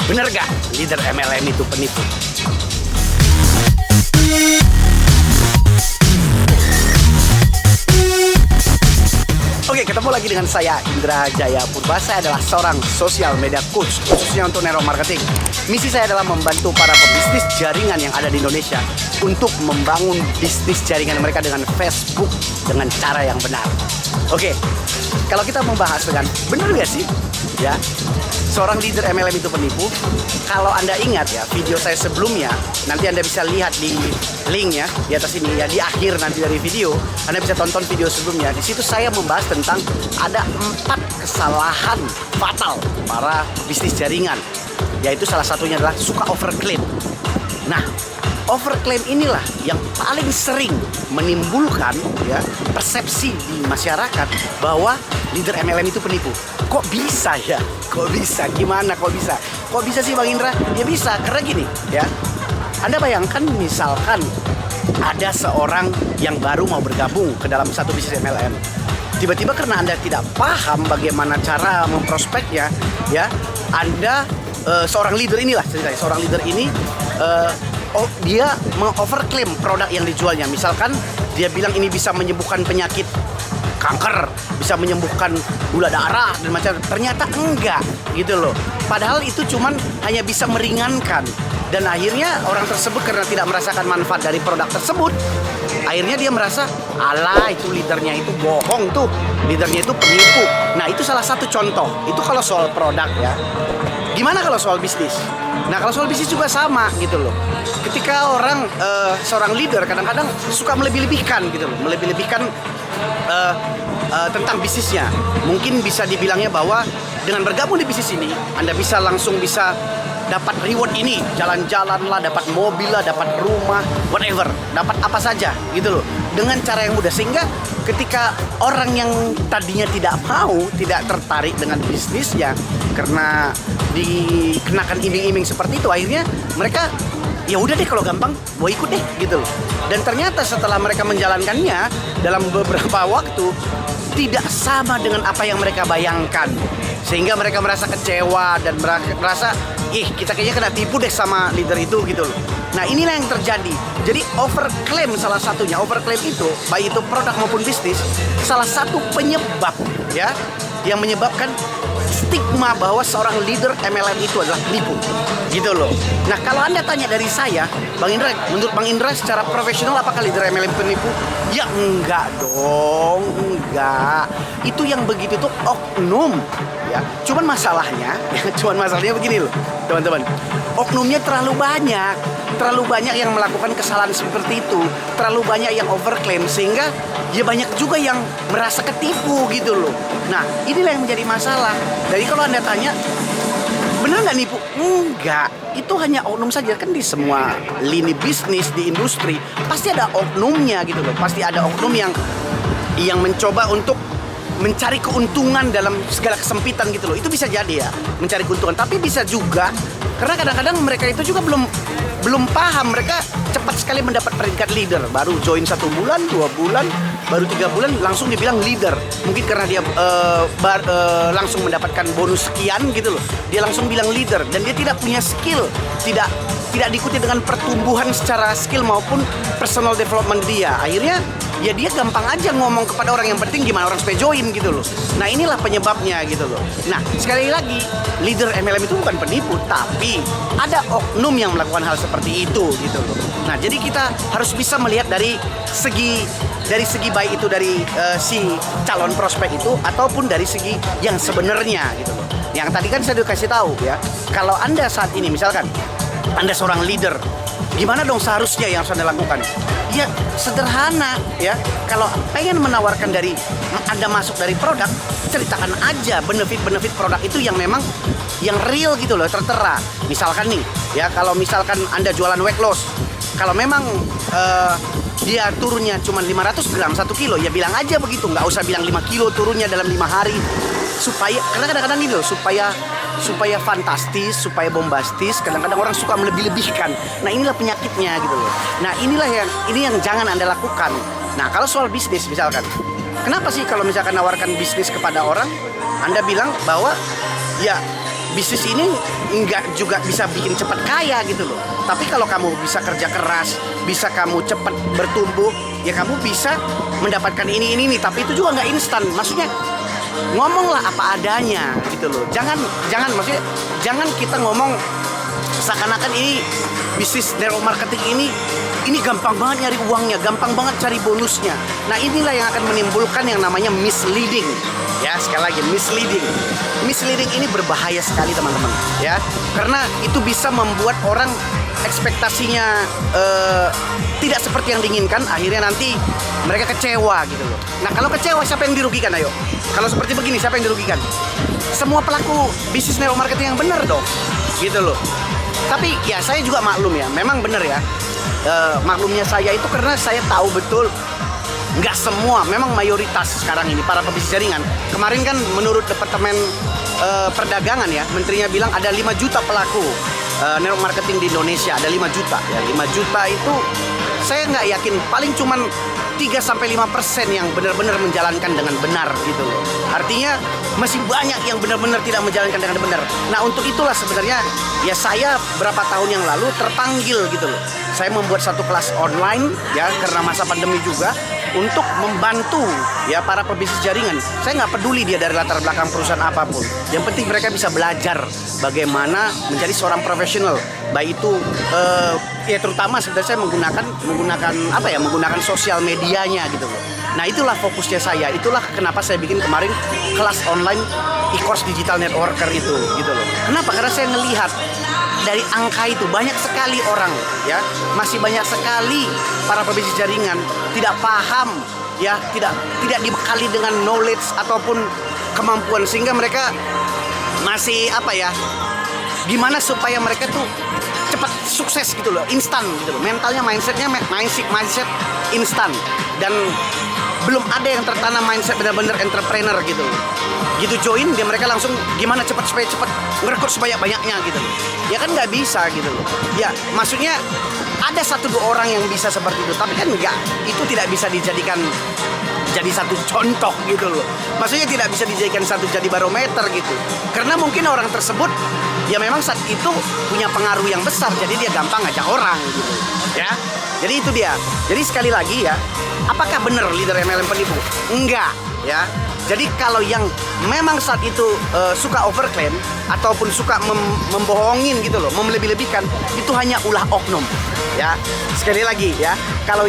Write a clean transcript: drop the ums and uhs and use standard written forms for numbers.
Bener gak leader MLM itu penipu? Oke, ketemu lagi dengan saya Indra Jaya Purba. Saya adalah seorang social media coach khususnya untuk network marketing. Misi saya adalah membantu para pebisnis jaringan yang ada di Indonesia untuk membangun bisnis jaringan mereka dengan Facebook dengan cara yang benar. Oke, kalau kita membahas dengan benar gak sih ya seorang leader MLM itu penipu? Kalau Anda ingat ya video saya sebelumnya, nanti Anda bisa lihat di link ya di atas ini ya, di akhir nanti dari video Anda bisa tonton video sebelumnya. Di situ saya membahas tentang ada 4 kesalahan fatal para bisnis jaringan, yaitu salah satunya adalah suka overclaim. Nah, overclaim inilah yang paling sering menimbulkan ya persepsi di masyarakat bahwa leader MLM itu penipu. Kok bisa ya? Kok bisa? Gimana kok bisa? Kok bisa sih Bang Indra? Ya bisa, karena gini ya. Anda bayangkan misalkan ada seorang yang baru mau bergabung ke dalam satu bisnis MLM. Tiba-tiba karena Anda tidak paham bagaimana cara memprospeknya ya, Anda seorang leader inilah ceritanya. Seorang leader ini dia mengoverklaim produk yang dijualnya. Misalkan dia bilang ini bisa menyembuhkan penyakit kanker, bisa menyembuhkan gula darah dan macam, ternyata enggak gitu loh. Padahal itu cuman hanya bisa meringankan. Dan akhirnya orang tersebut karena tidak merasakan manfaat dari produk tersebut, akhirnya dia merasa, alah itu leadernya itu bohong tuh, leadernya itu penipu. Nah itu salah satu contoh. Itu kalau soal produk ya. Gimana kalau soal bisnis? Nah kalau soal bisnis juga sama gitu loh. Ketika orang seorang leader kadang-kadang suka melebih-lebihkan gitu loh, melebih-lebihkan tentang bisnisnya. Mungkin bisa dibilangnya bahwa dengan bergabung di bisnis ini Anda bisa langsung bisa dapat reward ini, jalan-jalan lah, dapat mobil lah, dapat rumah, whatever, dapat apa saja gitu loh, dengan cara yang mudah. Sehingga ketika orang yang tadinya tidak mau, tidak tertarik dengan bisnisnya karena dikenakan iming-iming seperti itu, akhirnya mereka ya udah deh kalau gampang gue ikut deh gitu loh. Dan ternyata setelah mereka menjalankannya dalam beberapa waktu tidak sama dengan apa yang mereka bayangkan, sehingga mereka merasa kecewa dan merasa kita kayaknya kena tipu deh sama leader itu gitu loh. Nah inilah yang terjadi. Jadi overclaim salah satunya. Overclaim itu baik itu produk maupun bisnis, salah satu penyebab ya yang menyebabkan stigma bahwa seorang leader MLM itu adalah penipu gitu loh. Nah kalau Anda tanya dari saya, Bang Indra, menurut Bang Indra secara profesional apakah leader MLM penipu? Ya enggak dong, enggak. Itu yang begitu tuh oknum ya. Cuman masalahnya begini loh teman-teman, oknumnya terlalu banyak yang melakukan kesalahan seperti itu, terlalu banyak yang overclaim, sehingga ya banyak juga yang merasa ketipu gitu loh. Nah inilah yang menjadi masalah. Jadi kalau Anda tanya bener nggak nipu? Enggak, itu hanya oknum saja. Kan di semua lini bisnis, di industri pasti ada oknumnya gitu loh. Pasti ada oknum yang mencoba untuk mencari keuntungan dalam segala kesempitan gitu loh. Itu bisa jadi ya, mencari keuntungan. Tapi bisa juga karena kadang-kadang mereka itu juga belum paham. Mereka cepat sekali mendapat peringkat leader, baru join 1 bulan, 2 bulan, baru 3 bulan langsung dibilang leader. Mungkin karena dia langsung mendapatkan bonus sekian gitu loh, dia langsung bilang leader. Dan dia tidak punya skill, tidak diikuti dengan pertumbuhan secara skill maupun personal development dia. Akhirnya ya dia gampang aja ngomong kepada orang, yang penting gimana orang supaya join gitu loh. Nah inilah penyebabnya gitu loh. Nah sekali lagi, leader MLM itu bukan penipu, tapi ada oknum yang melakukan hal seperti itu gitu loh. Nah jadi kita harus bisa melihat dari segi baik itu dari si calon prospek itu, ataupun dari segi yang sebenarnya gitu loh. Yang tadi kan saya udah kasih tahu ya, kalau Anda saat ini misalkan Anda seorang leader, gimana dong seharusnya yang harus Anda lakukan? Ya sederhana ya. Kalau pengen menawarkan dari Anda masuk dari produk, ceritakan aja benefit-benefit produk itu yang memang yang real gitu loh, tertera. Misalkan nih ya, kalau misalkan Anda jualan weight loss, kalau memang dia turunnya cuma 500 gram 1 kilo, ya bilang aja begitu. Nggak usah bilang 5 kilo turunnya dalam 5 hari. Supaya, karena kadang-kadang gitu loh, supaya fantastis, supaya bombastis, kadang-kadang orang suka melebih-lebihkan. Nah inilah penyakitnya gitu loh. Nah ini yang jangan Anda lakukan. Nah kalau soal bisnis misalkan, kenapa sih kalau misalkan nawarkan bisnis kepada orang, Anda bilang bahwa ya bisnis ini nggak juga bisa bikin cepat kaya gitu loh. Tapi kalau kamu bisa kerja keras, bisa kamu cepat bertumbuh, ya kamu bisa mendapatkan ini nih. Tapi itu juga nggak instan. Maksudnya ngomonglah apa adanya gitu loh. Jangan maksudnya jangan kita ngomong seakan-akan ini bisnis network marketing ini gampang banget nyari uangnya, gampang banget cari bonusnya. Nah, inilah yang akan menimbulkan yang namanya misleading. Ya, sekali lagi misleading. Misleading ini berbahaya sekali teman-teman, ya. Karena itu bisa membuat orang ekspektasinya tidak seperti yang diinginkan, akhirnya nanti mereka kecewa gitu loh. Nah, kalau kecewa siapa yang dirugikan, ayo? Kalau seperti begini siapa yang dirugikan? Semua pelaku bisnis network marketing yang benar dong, gitu loh. Tapi ya saya juga maklum ya, memang benar ya. Maklumnya saya itu karena saya tahu betul nggak semua, memang mayoritas sekarang ini para pebisnis jaringan. Kemarin kan menurut Departemen Perdagangan ya, menterinya bilang ada 5 juta pelaku network marketing di Indonesia, ada 5 juta ya. 5 juta itu saya nggak yakin, paling cuman 3-5% yang benar-benar menjalankan dengan benar gitu loh. Artinya masih banyak yang benar-benar tidak menjalankan dengan benar. Nah, untuk itulah sebenarnya ya saya berapa tahun yang lalu terpanggil gitu loh. Saya membuat satu kelas online ya karena masa pandemi juga, untuk membantu ya para pebisnis jaringan. Saya nggak peduli dia dari latar belakang perusahaan apapun. Yang penting mereka bisa belajar bagaimana menjadi seorang profesional. Baik itu ya terutama sebenarnya saya menggunakan sosial medianya gitu loh. Nah, itulah fokusnya saya. Itulah kenapa saya bikin kemarin kelas online e-course digital networker itu gitu loh. Kenapa? Karena saya melihat dari angka itu banyak sekali orang ya, masih banyak sekali para pebisnis jaringan tidak paham ya, tidak dibekali dengan knowledge ataupun kemampuan, sehingga mereka masih gimana supaya mereka tuh cepat sukses gitu loh, instan gitu loh. Mentalnya, mindset instan, dan belum ada yang tertanam mindset benar-benar entrepreneur gitu loh. Gitu join dia, mereka langsung gimana supaya cepat ngerekrut sebanyak-banyaknya gitu loh. Ya kan nggak bisa gitu loh. Ya maksudnya ada 1-2 orang yang bisa seperti itu, tapi kan enggak, itu tidak bisa dijadikan jadi satu contoh gitu loh. Maksudnya tidak bisa dijadikan satu jadi barometer gitu. Karena mungkin orang tersebut ya memang saat itu punya pengaruh yang besar, jadi dia gampang ngajak orang gitu. Ya. Jadi itu dia. Jadi sekali lagi ya, apakah benar leader MLM penipu? Enggak, ya. Jadi kalau yang memang saat itu suka overclaim ataupun suka membohongin gitu loh, melebih-lebihkan, itu hanya ulah oknum. Ya. Sekali lagi ya, kalau